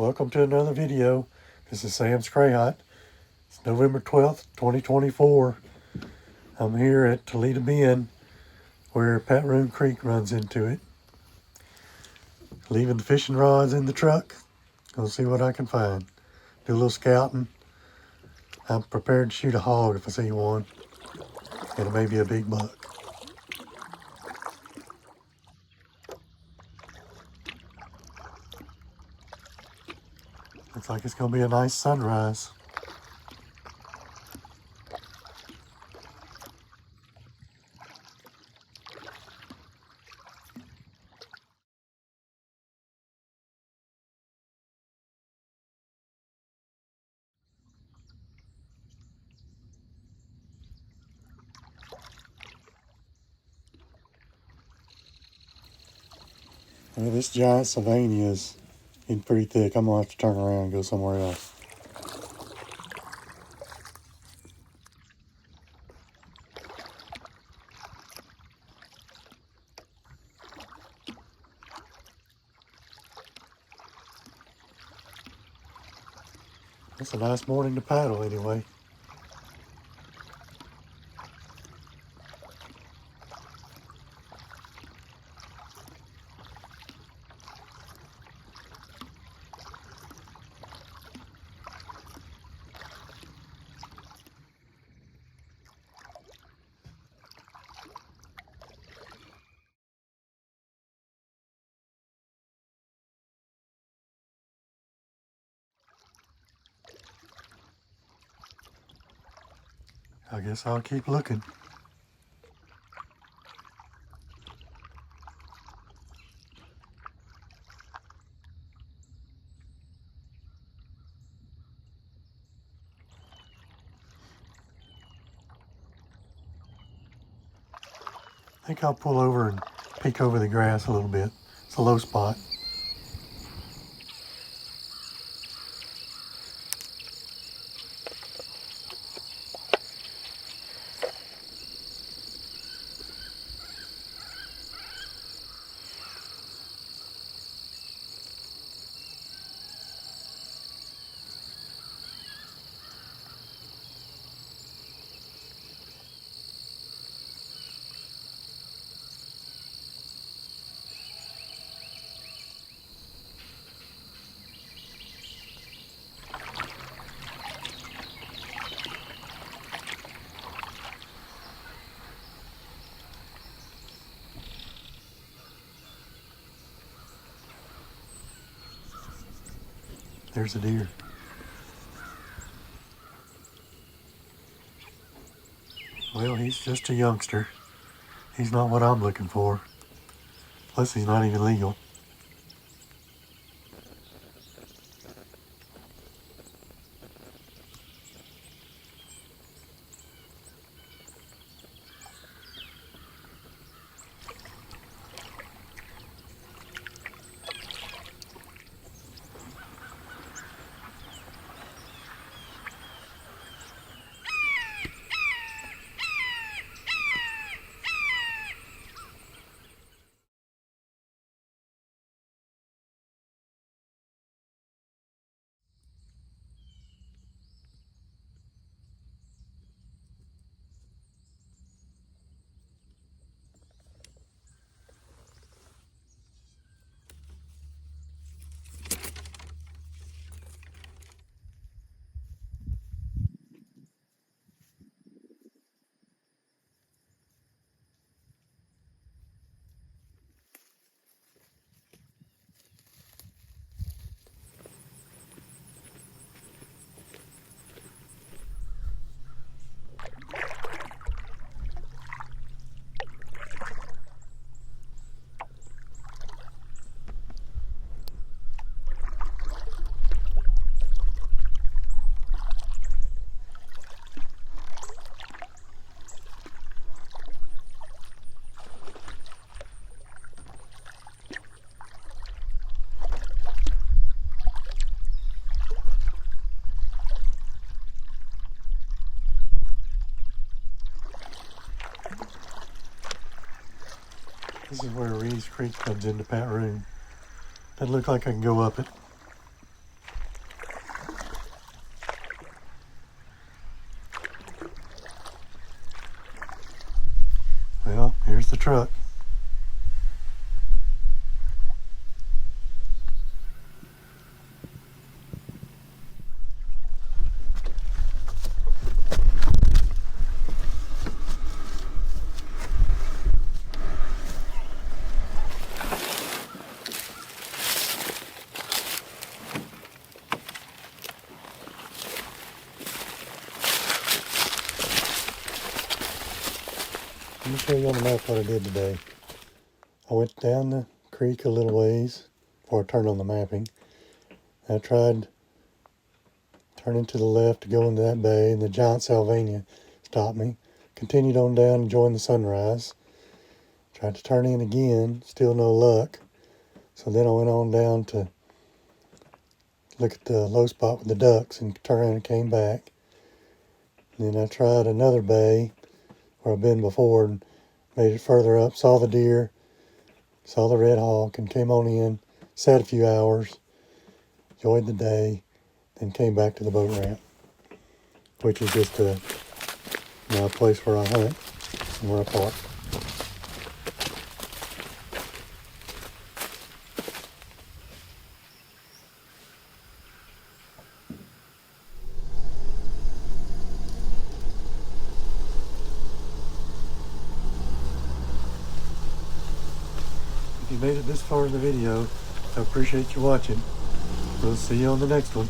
Welcome to another video. This is Sam's Crayhot. It's November 12th, 2024. I'm here at Toledo Bend where Patroon Creek runs into it. Leaving the fishing rods in the truck. Gonna see what I can find. Do a little scouting. I'm prepared to shoot a hog if I see one. And it may be a big buck. Looks like it's gonna be a nice sunrise. Well, this giant Sylvania is getting pretty thick. I'm gonna have to turn around and go somewhere else. It's a nice morning to paddle anyway. I guess I'll keep looking. I think I'll pull over and peek over the grass a little bit. It's a low spot. There's a deer. Well, he's just a youngster. He's not what I'm looking for. Plus, he's not even legal. This is where Reed's Creek comes into Patroon. Doesn't look like I can go up it. the truck. Let me show you on the map what I did today. I went down the creek a little ways before I turned on the mapping. I tried turning to the left to go into that bay, and the giant Salvania stopped me. Continued on down, enjoying the sunrise. Tried to turn in again, still no luck. So then I went on down to look at the low spot with the ducks and turned around and came back. And then I tried another bay where I've been before and made it further up, saw the deer, saw the red hawk, and came on in, sat a few hours, enjoyed the day, then came back to the boat ramp, which is just a place where I hunt and where I park. If you made it this far in the video, I appreciate you watching. We'll see you on the next one.